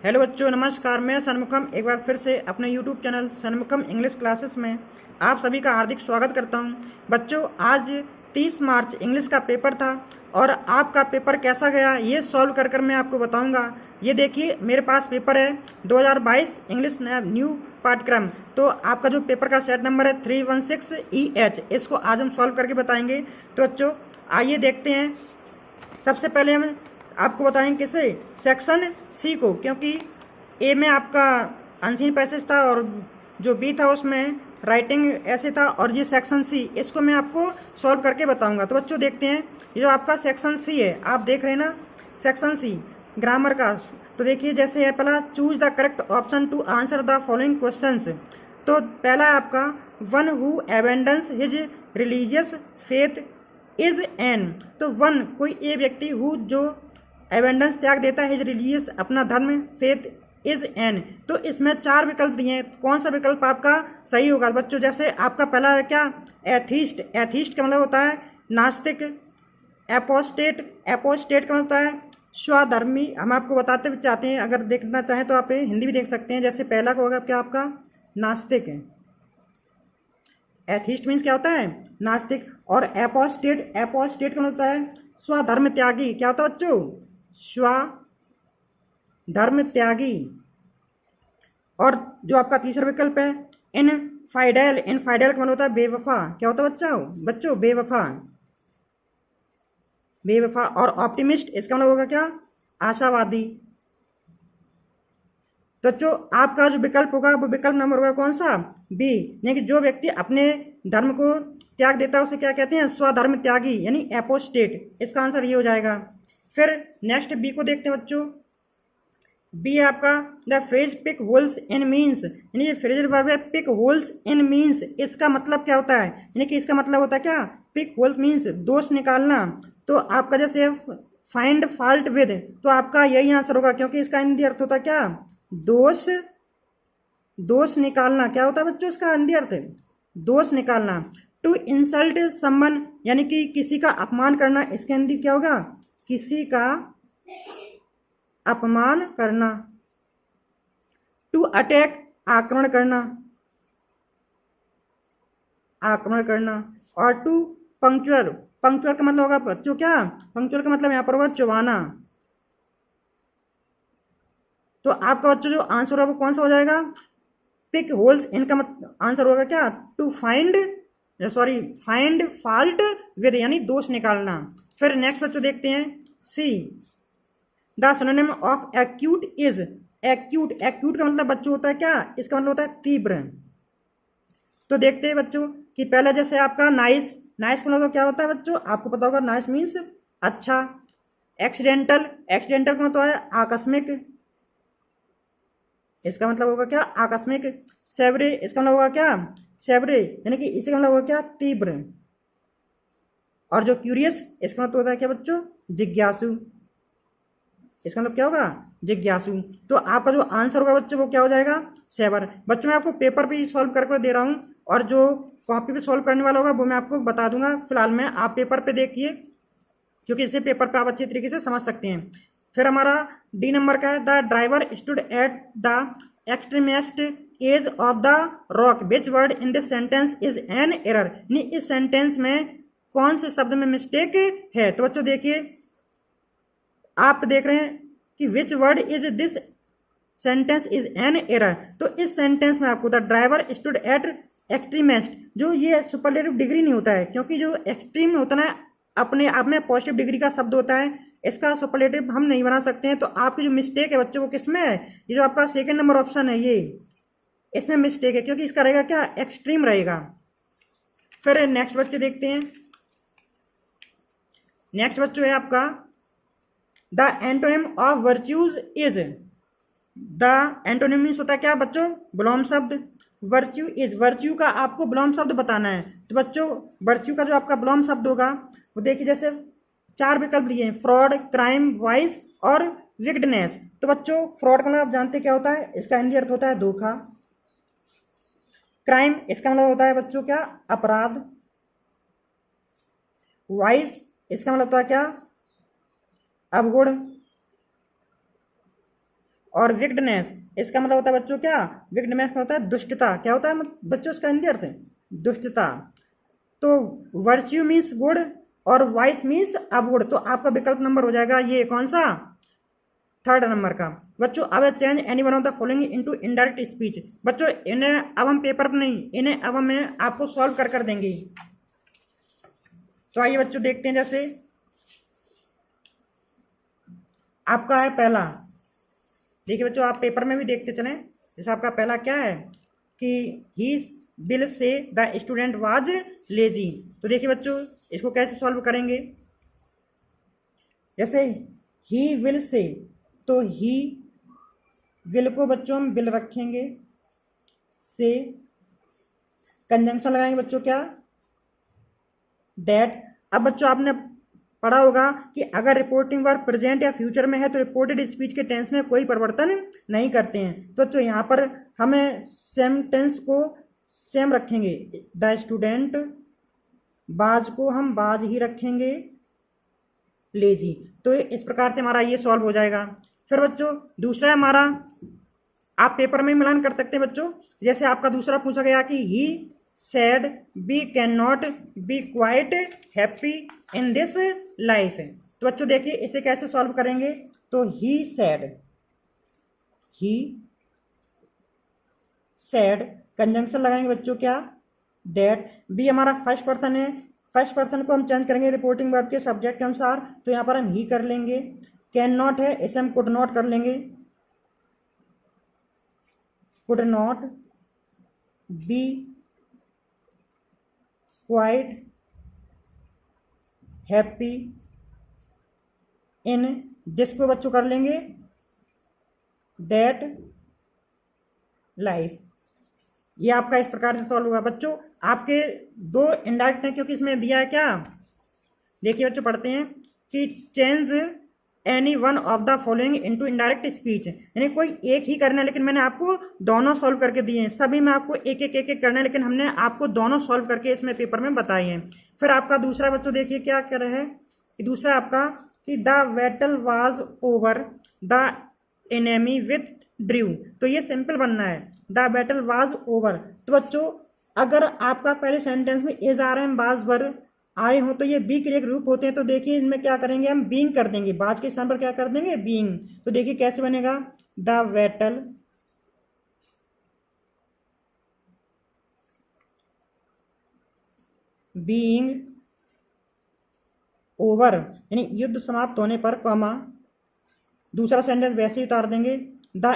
Hello बच्चों, नमस्कार। मैं सन्मुखम एक बार फिर से अपने YouTube channel Shanmukham English classes में आप सभी का हार्दिक स्वागत करता हूं। बच्चों, आज 30 मार्च इंग्लिश का पेपर था और आपका पेपर कैसा गया ये सॉल्व कर कर मैं आपको बताऊंगा। ये देखिए, मेरे पास पेपर है 2022 इंग्लिश न्यू पाठ्यक्रम। तो आपका जो पेपर का सेट नंबर है 316EH, इसको आज हम सॉल्व करके बताएंगे। तो बच्चों आइए देखते हैं। सबसे पहले हम आपको बताएंगे किसे, सेक्शन सी को, क्योंकि ए में आपका अनसीन पैसेज था और जो बी था उसमें राइटिंग ऐसे था, और ये सेक्शन सी, इसको मैं आपको सॉल्व करके बताऊंगा। तो बच्चों देखते हैं, ये जो आपका सेक्शन सी है, आप देख रहे हैं ना, सेक्शन सी ग्रामर का। तो देखिए, जैसे है पहला, choose the correct option to answer the following questions. तो पहला है आपका, one who abandons his religious faith is an. तो वन कोई ए व्यक्ति, हु जो एबेंडेंस त्याग देता है, हिज रिलीजियस अपना धर्म, फेथ इज एन। तो इसमें चार विकल्प दिए हैं, कौन सा विकल्प आपका सही होगा बच्चों। जैसे आपका पहला है क्या, एथीस्ट। एथीस्ट का मतलब होता है नास्तिक। एपोस्टेट, एपोस्टेट का मतलब होता है स्वधर्मी। हम आपको बताते भी चाहते हैं, अगर देखना चाहें तो आप हिंदी भी देख सकते हैं। जैसे पहला का होगा क्या, आपका नास्तिक है। एथिस्ट मीन्स क्या होता है, नास्तिक। और एपोस्टेट, एपोस्टेट का मतलब होता है स्वधर्म त्यागी। क्या होता है बच्चों, स्वधर्म त्यागी। और जो आपका तीसरा विकल्प है, इनफाइडेल। इनफाइडेल का मतलब होता है बेवफा। क्या होता है बच्चों बच्चों बेवफा, बेवफा। और ऑप्टिमिस्ट, इसका मतलब होगा क्या, आशावादी। तो बच्चों आपका जो विकल्प होगा वो विकल्प नंबर होगा कौन सा, बी। यानी कि जो व्यक्ति अपने धर्म को त्याग देता है उसे क्या कहते हैं, स्वधर्म त्यागी, यानी एपोस्टेट। इसका आंसर ये हो जाएगा। फिर नेक्स्ट बी को देखते हैं बच्चों। बी है आपका, the phrase pick holes in means, यानी ये फ्रेजल वर्ब है पिक होल्स इन मीन्स। इसका मतलब क्या होता है, यानी कि इसका मतलब होता है क्या, पिक होल्स मीन्स दोष निकालना। तो आपका जैसे फाइंड फॉल्ट विद, तो आपका यही आंसर होगा, क्योंकि इसका हिंदी अर्थ होता है क्या, दोष, दोष निकालना। क्या होता है बच्चों इसका हिंदी अर्थ, दोष निकालना। टू इंसल्ट समवन, यानी कि किसी का अपमान करना। इसके हिंदी क्या होगा, किसी का अपमान करना। टू अटैक, आक्रमण करना, आक्रमण करना। और टू पंक्चुअल, पंक्चुअल का मतलब होगा बच्चों क्या, पंक्चुअल का मतलब यहां पर होगा चुबाना। तो आपका बच्चों जो आंसर होगा वो कौन सा हो जाएगा, पिक होल्स। इनका आंसर होगा क्या, to find, sorry find fault with, यानी दोष निकालना। फिर नेक्स्ट बच्चों देखते हैं C, the synonym of acute is. Acute, acute का मतलब बच्चों होता है क्या, इसका मतलब होता है तीव्र। तो देखते हैं बच्चों कि पहला जैसे आपका नाइस, नाइस का मतलब क्या होता है बच्चों, आपको पता होगा, नाइस मीन्स अच्छा। एक्सीडेंटल, एक्सीडेंटल का मतलब है आकस्मिक, इसका मतलब होगा क्या, आकस्मिक। सेवरे, इसका मतलब होगा क्या, सेवरे, यानी कि इसका मतलब होगा क्या, तीव्र। और जो क्यूरियस, इसका मतलब होता है क्या बच्चों, जिज्ञासु। इसका मतलब क्या होगा, जिज्ञासु। तो आपका जो आंसर होगा बच्चों वो क्या हो जाएगा, सेवर। बच्चों मैं आपको पेपर पे सॉल्व कर दे रहा हूँ, और जो कॉपी पे सॉल्व करने वाला होगा वो मैं आपको बता दूंगा। फिलहाल में आप पेपर पे देखिए, क्योंकि इसे पेपर पे आप अच्छी तरीके से समझ सकते हैं। फिर हमारा डी नंबर का है, the driver stood at the extremest edge of the rock, which word in this sentence is an error. यानी इस सेंटेंस में कौन से शब्द में मिस्टेक है। तो बच्चों देखिए, आप देख रहे हैं कि which word is this sentence is an error. तो इस सेंटेंस में आपको द ड्राइवर स्टूड एट एक्सट्रीमेस्ट, जो ये सुपरलेटिव डिग्री नहीं होता है, क्योंकि जो एक्सट्रीम होता है अपने आप में पॉजिटिव डिग्री का शब्द होता है, इसका सुपरलेटिव हम नहीं बना सकते हैं। तो आपकी जो मिस्टेक है बच्चों वो किसमें है, ये जो आपका सेकंड नंबर ऑप्शन है, ये इसमें मिस्टेक है, क्योंकि इसका रहेगा क्या, एक्सट्रीम रहेगा। फिर नेक्स्ट बच्चे देखते हैं। नेक्स्ट बच्चों है आपका, the antonym of virtues is. The antonym means होता है क्या बच्चों, विलोम शब्द। वर्च्यू इज, वर्च्यू का आपको विलोम शब्द बताना है। तो बच्चों वर्च्यू का जो आपका विलोम शब्द होगा वो देखिए, जैसे चार विकल्प लिए हैं, फ्रॉड, क्राइम, वाइस और विक्डनेस। तो बच्चों फ्रॉड का मतलब आप जानते क्या होता है, इसका हिंदी अर्थ होता है धोखा। क्राइम, इसका मतलब होता है बच्चों क्या, अपराध। वाइस, इसका मतलब होता है क्या, अवगुण। और विक्डनेस, इसका मतलब होता है बच्चों क्या, विक्डनेस का होता है दुष्टता। क्या होता है बच्चों इसका हिंदी अर्थ? दुष्टता। तो वर्च्यू मीन्स गुड और वाइस मीन्स अपगुड। तो आपका विकल्प नंबर हो जाएगा ये कौन सा, थर्ड नंबर का। बच्चों अब change any one of the following into indirect speech. बच्चों इन्हें अब हम पेपर पर नहीं, इन्हें अब हमें आपको सॉल्व कर देंगे। तो आइए बच्चों देखते हैं। जैसे आपका है पहला, देखिए बच्चों आप पेपर में भी देखते चलें। जैसे आपका पहला क्या है कि he will say the student was lazy. तो देखिए बच्चों इसको कैसे सॉल्व करेंगे। जैसे ही विल से, तो ही विल को बच्चों हम विल रखेंगे, से कंजंक्शन लगाएंगे बच्चों क्या, दैट। अब बच्चों आपने पढ़ा होगा कि अगर रिपोर्टिंग वर्ब प्रेजेंट या फ्यूचर में है तो रिपोर्टेड स्पीच के टेंस में कोई परिवर्तन नहीं करते हैं। तो बच्चों यहाँ पर हमें सेम टेंस को सेम रखेंगे। द स्टूडेंट बाज को हम बाज ही रखेंगे, लेजी। तो इस प्रकार से हमारा ये सॉल्व हो जाएगा। फिर बच्चों दूसरा हमारा, आप पेपर में मिलान कर सकते हैं बच्चों। जैसे आपका दूसरा पूछा गया कि he said we can not be quite happy in this life. तो बच्चों देखिए इसे कैसे सॉल्व करेंगे। तो ही सैड कंजंक्शन लगाएंगे बच्चों क्या, दैट। बी हमारा फर्स्ट पर्सन है, फर्स्ट पर्सन को हम चेंज करेंगे रिपोर्टिंग वर्ब के सब्जेक्ट के अनुसार। तो यहाँ पर हम ही कर लेंगे। कैन नॉट है, इसे हम कुड नॉट कर लेंगे, could not be quite happy in this को बच्चों कर लेंगे दैट लाइफ। ये आपका इस प्रकार से सॉल्व होगा। बच्चों आपके दो इनडायरेक्ट हैं क्योंकि इसमें दिया है क्या, देखिए बच्चों पढ़ते हैं कि change any one of the following into indirect speech, यानी कोई एक ही करना है, लेकिन मैंने आपको दोनों सॉल्व करके दिए हैं। सभी में आपको एक एक करना है, लेकिन हमने आपको दोनों सॉल्व करके इसमें पेपर में बताए हैं। फिर आपका दूसरा बच्चों देखिए क्या कर रहे हैं कि दूसरा आपका कि the battle was over the enemy with Drew. तो ये सिंपल बनना है, द बैटल वाज ओवर। तो बच्चों अगर आपका पहले सेंटेंस में इज आ रहे हैं, बाज वर आए हो, तो ये बी के लिए रूप होते हैं। तो देखिए इनमें क्या करेंगे, हम बीइंग कर देंगे, बाज के स्थान पर क्या कर देंगे, बीइंग। तो देखिए कैसे बनेगा, द बैटल बीइंग ओवर, यानी युद्ध समाप्त होने पर, कॉमा दूसरा सेंटेंस वैसे ही उतार देंगे, द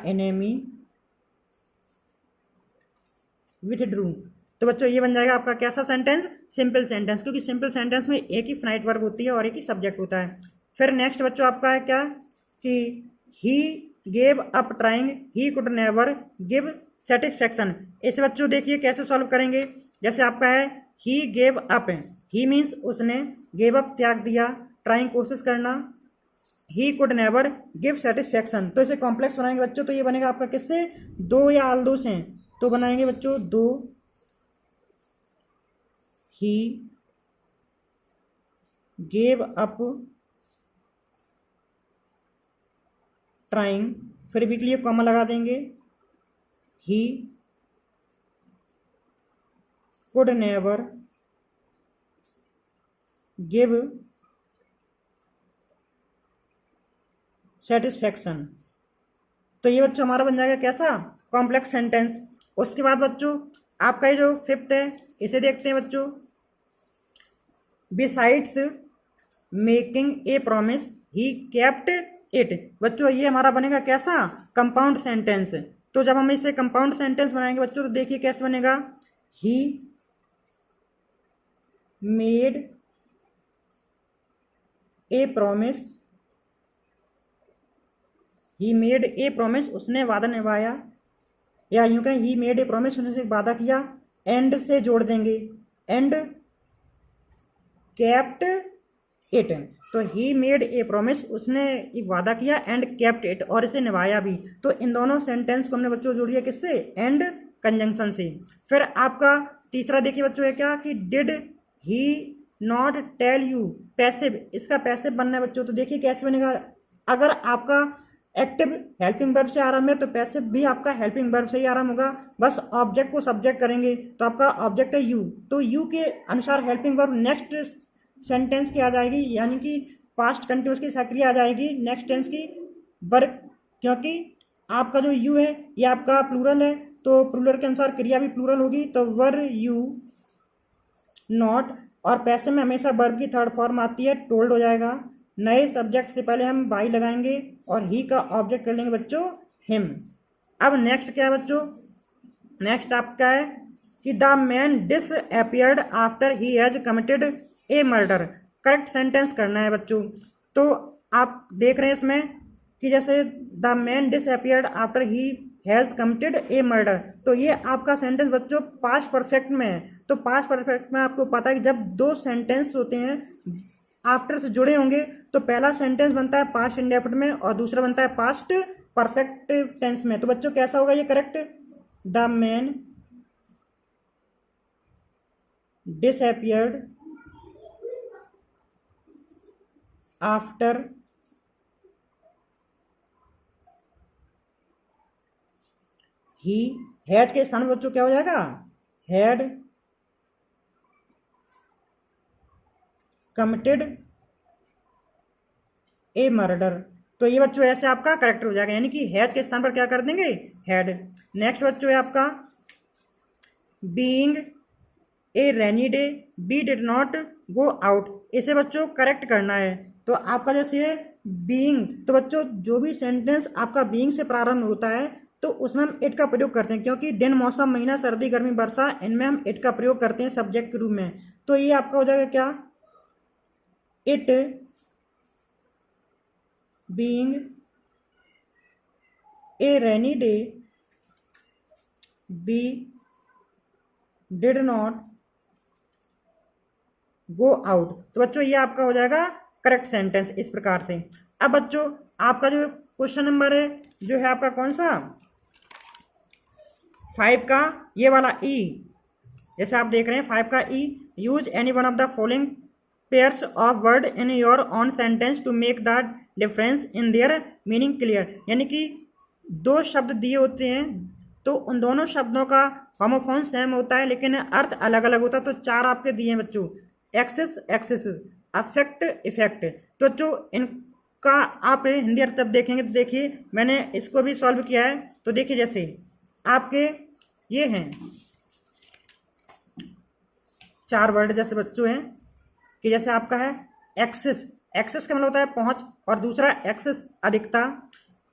एनेमी विथड्रू। तो बच्चों ये बन जाएगा आपका कैसा सेंटेंस, सिंपल सेंटेंस, क्योंकि सिंपल सेंटेंस में एक ही फाइनाइट वर्ब होती है और एक ही सब्जेक्ट होता है। फिर नेक्स्ट बच्चों आपका है क्या कि he gave up trying he could never give satisfaction. इसे बच्चों देखिए कैसे सॉल्व करेंगे। जैसे आपका है he gave up, he means उसने, गेव अप त्याग दिया, ट्राइंग कोशिश करना, he could never give satisfaction. तो इसे कॉम्प्लेक्स बनाएंगे बच्चों। तो ये बनेगा आपका किससे, दो या आल दो से। तो बनाएंगे बच्चों दो, ही गेव अप ट्राइंग, फिर भी के लिए कॉमा लगा देंगे, he could never give satisfaction. तो ये बच्चों हमारा बन जाएगा कैसा, कॉम्प्लेक्स सेंटेंस। उसके बाद बच्चों आपका ये जो फिफ्थ है इसे देखते हैं बच्चों। Besides making a promise he kept it. बच्चों ये हमारा बनेगा कैसा, कंपाउंड सेंटेंस। तो जब हम इसे कंपाउंड सेंटेंस बनाएंगे बच्चों तो देखिए कैसे बनेगा, he made a promise, he made a promise उसने वादा निभाया, या यूं कहें ही मेड ए प्रॉमिस उसने वादा किया, एंड से जोड़ देंगे, एंड केप्ट इट। तो ही मेड ए प्रॉमिस उसने वादा किया, एंड केप्ट इट और इसे निभाया भी। तो इन दोनों सेंटेंस को हमने बच्चों जोड़ दिया किससे, एंड कंजंक्शन से। फिर आपका तीसरा देखिए बच्चों है क्या कि did he not tell you, passive, इसका पैसिव बनना है बच्चों। तो देखिए कैसे बनेगा, अगर आपका एक्टिव हेल्पिंग वर्ब से आरंभ है तो पैसिव भी आपका हेल्पिंग वर्ब से ही आरंभ होगा, बस ऑब्जेक्ट को सब्जेक्ट करेंगे। तो आपका ऑब्जेक्ट है यू, तो यू के अनुसार हेल्पिंग वर्ब नेक्स्ट सेंटेंस की आ जाएगी, यानी कि पास्ट कंटिन्यूअस की सक्रिय आ जाएगी नेक्स्ट टेंस की वर्ब, क्योंकि आपका जो यू है ये आपका प्लूरल है, तो प्लूरल के अनुसार क्रिया भी प्लूरल होगी। तो वर यू नॉट, और पैसिव में हमेशा वर्ब की थर्ड फॉर्म आती है, टोल्ड हो जाएगा। नए सब्जेक्ट से पहले हम बाई लगाएंगे और ही का ऑब्जेक्ट कर लेंगे बच्चों हिम। अब नेक्स्ट क्या है बच्चों, नेक्स्ट आपका है कि the man disappeared after he has committed A murder. Correct sentence करना है बच्चों। तो आप देख रहे हैं इसमें कि जैसे the man disappeared after he has committed A murder, तो ये आपका सेंटेंस बच्चों पास्ट परफेक्ट में है। तो पास्ट परफेक्ट में आपको पता है कि जब दो सेंटेंस होते हैं आफ्टर से जुड़े होंगे तो पहला सेंटेंस बनता है पास्ट इंडेफिनिट में और दूसरा बनता है पास्ट परफेक्ट टेंस में। तो बच्चों कैसा होगा ये correct, the man disappeared after he, has के स्थान पर बच्चों क्या हो जाएगा, हैड कमिटेड ए मर्डर। तो ये बच्चों ऐसे आपका करेक्ट हो जाएगा, यानी कि हैज के स्थान पर क्या कर देंगे, हैड। नेक्स्ट बच्चों है आपका being a rainy day we did not go out. इसे बच्चों करेक्ट करना है। तो आपका जैसे है बीइंग, तो बच्चों जो भी सेंटेंस आपका बीइंग से प्रारंभ होता है तो उसमें हम इट का प्रयोग करते हैं, क्योंकि दिन मौसम महीना सर्दी गर्मी वर्षा इनमें हम इट का प्रयोग करते हैं सब्जेक्ट के रूप में। तो ये आपका हो जाएगा क्या, it being a rainy day we did not go out. तो बच्चों ये आपका हो जाएगा करेक्ट सेंटेंस इस प्रकार से। अब बच्चों आपका जो क्वेश्चन नंबर है जो है आपका कौन सा 5 का ये वाला ई, जैसे आप देख रहे हैं 5 का E, use any one of the following pairs of word in your own sentence to make the difference in their meaning clear. यानी कि दो शब्द दिए होते हैं तो उन दोनों शब्दों का होमोफोन सेम होता है लेकिन अर्थ अलग अलग होता है। तो 4 आपके दिए हैं बच्चों, एक्सेस एक्सेस, अफेक्ट इफेक्ट। तो बच्चों इनका आप हिंदी अर्थ जब देखेंगे तो देखिए मैंने इसको भी सॉल्व किया है। तो देखिए जैसे आपके ये हैं 4 वर्ड जैसे बच्चों हैं कि जैसे आपका है एक्सेस, एक्सेस का मतलब होता है पहुंच, और दूसरा एक्सेस अधिकता,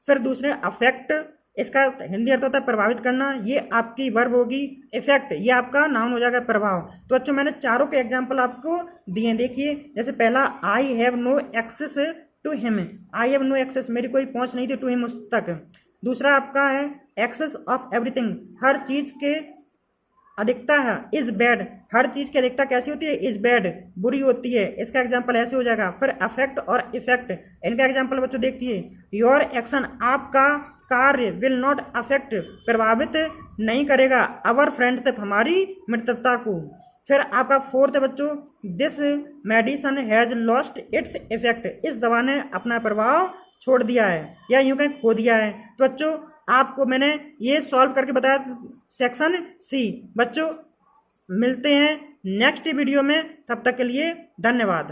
फिर दूसरे अफेक्ट, इसका हिंदी अर्थ होता है प्रभावित करना, ये आपकी वर्ब होगी। इफेक्ट ये आपका नाउन हो जाएगा प्रभाव। तो बच्चों मैंने चारों के एग्जांपल आपको दिए, देखिए जैसे पहला I have no access to him, I have no access, मेरी कोई पहुंच नहीं थी टू हिम उस तक। दूसरा आपका है एक्सेस ऑफ एवरीथिंग, हर चीज के अधिकता है, इज बैड, हर चीज की अधिकता कैसी होती है, इज बैड, बुरी होती है, इसका एग्जांपल ऐसे हो जाएगा। फिर अफेक्ट और इफेक्ट, इनका एग्जांपल बच्चों देखिए, योर एक्शन, आपका कार्य, विल नॉट अफेक्ट, प्रभावित नहीं करेगा, अवर फ्रेंडशिप, हमारी मित्रता को। फिर आपका फोर्थ है बच्चों, this medicine has lost its effect, इस दवा ने अपना प्रभाव छोड़ दिया है या यूं कहीं खो दिया है। तो बच्चों आपको मैंने ये सॉल्व करके बताया सेक्शन सी। बच्चों मिलते हैं नेक्स्ट वीडियो में, तब तक के लिए धन्यवाद।